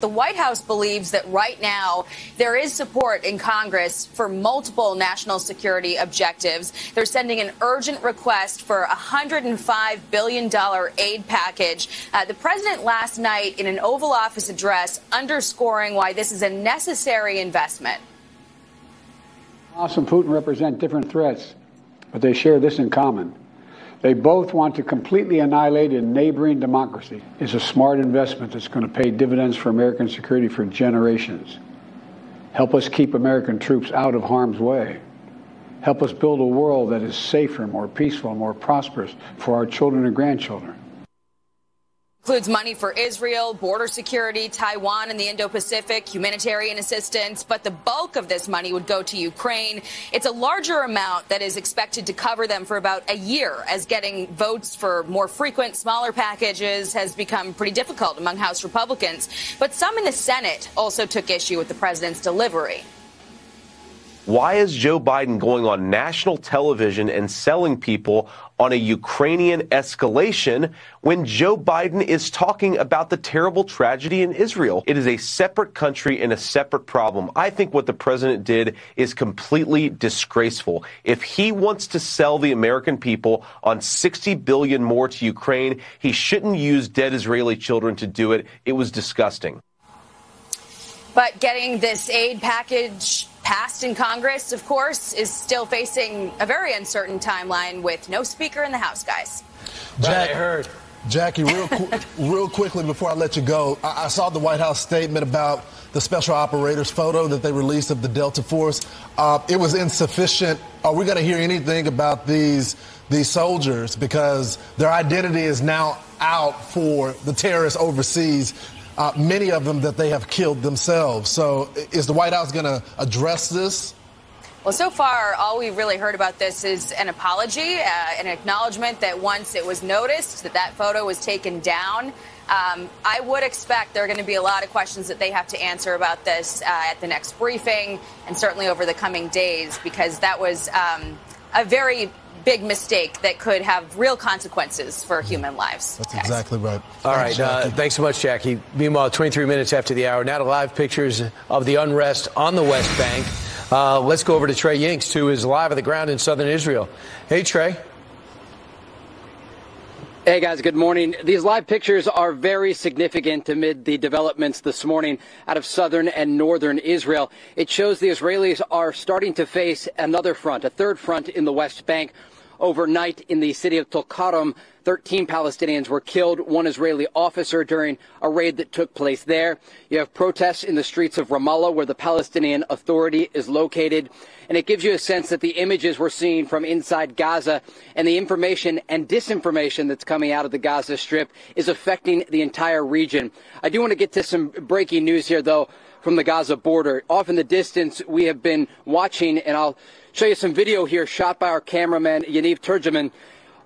The White House believes that right now there is support in Congress for multiple national security objectives. They're sending an urgent request for a $105 billion aid package. The president last night in an Oval Office address underscoring why this is a necessary investment. Hamas and Putin represent different threats, but they share this in common. They both want to completely annihilate a neighboring democracy. It's a smart investment that's going to pay dividends for American security for generations. Help us keep American troops out of harm's way. Help us build a world that is safer, more peaceful, more prosperous for our children and grandchildren. Includes money for Israel, border security, Taiwan and the Indo-Pacific, humanitarian assistance, but the bulk of this money would go to Ukraine. It's a larger amount that is expected to cover them for about a year, as getting votes for more frequent, smaller packages has become pretty difficult among House Republicans. But some in the Senate also took issue with the president's delivery. Why is Joe Biden going on national television and selling people on a Ukrainian escalation when Joe Biden is talking about the terrible tragedy in Israel? It is a separate country and a separate problem. I think what the president did is completely disgraceful. If he wants to sell the American people on $60 billion more to Ukraine, he shouldn't use dead Israeli children to do it. It was disgusting. But getting this aid package passed in Congress, of course, is still facing a very uncertain timeline with no speaker in the House, guys. Jackie, real quickly before I let you go, I saw the White House statement about the special operators photo that they released of the Delta Force. It was insufficient. Are we going to hear anything about these soldiers? Because their identity is now out for the terrorists overseas. Many of them that they have killed themselves. So is the White House going to address this? Well, so far, all we've really heard about this is an apology, an acknowledgement that once it was noticed that photo was taken down. I would expect there are going to be a lot of questions that they have to answer about this at the next briefing and certainly over the coming days, because that was a very big mistake that could have real consequences for human lives. That's exactly right. All right. Thanks so much, Jackie. Meanwhile, 23 minutes after the hour, now to live pictures of the unrest on the West Bank. Let's go over to Trey Yinks, who is live on the ground in southern Israel. Hey, Trey. Hey, guys, good morning. These live pictures are very significant amid the developments this morning out of southern and northern Israel. It shows the Israelis are starting to face another front, a third front in the West Bank. Overnight in the city of Tulkarem, 13 Palestinians were killed, one Israeli officer during a raid that took place there. You have protests in the streets of Ramallah, where the Palestinian Authority is located. And it gives you a sense that the images we're seeing from inside Gaza and the information and disinformation that's coming out of the Gaza Strip is affecting the entire region. I do want to get to some breaking news here, though, from the Gaza border. Off in the distance, we have been watching, and I'll show you some video here shot by our cameraman, Yaniv Turgeman.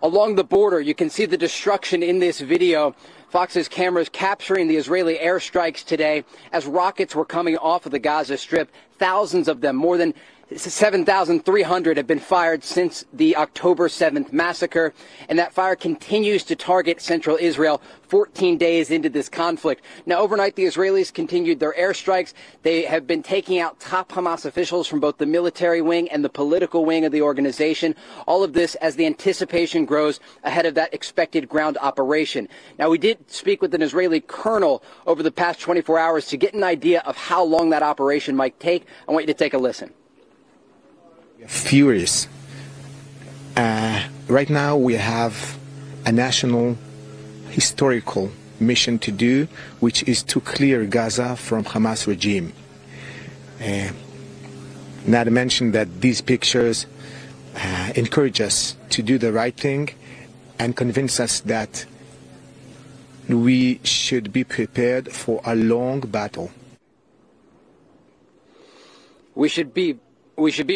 Along the border, you can see the destruction in this video. Fox's cameras capturing the Israeli airstrikes today as rockets were coming off of the Gaza Strip. Thousands of them, more than 7,300 have been fired since the October 7th massacre, and that fire continues to target central Israel 14 days into this conflict. Now, overnight, the Israelis continued their airstrikes. They have been taking out top Hamas officials from both the military wing and the political wing of the organization. All of this as the anticipation grows ahead of that expected ground operation. Now, we did speak with an Israeli colonel over the past 24 hours to get an idea of how long that operation might take. I want you to take a listen. Furious. Right now we have a national historical mission to do, which is to clear Gaza from Hamas regime. Not to mention that these pictures encourage us to do the right thing and convince us that we should be prepared for a long battle. We should be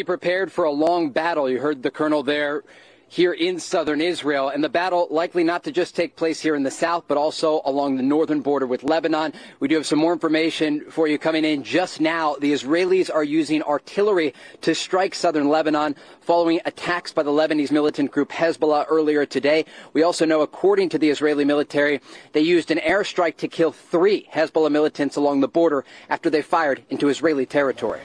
prepared for a long battle. You heard the colonel there. here in southern Israel, and the battle likely not to just take place here in the south, but also along the northern border with Lebanon. We do have some more information for you coming in just now. The Israelis are using artillery to strike southern Lebanon following attacks by the Lebanese militant group Hezbollah earlier today. We also know, according to the Israeli military, they used an airstrike to kill 3 Hezbollah militants along the border after they fired into Israeli territory.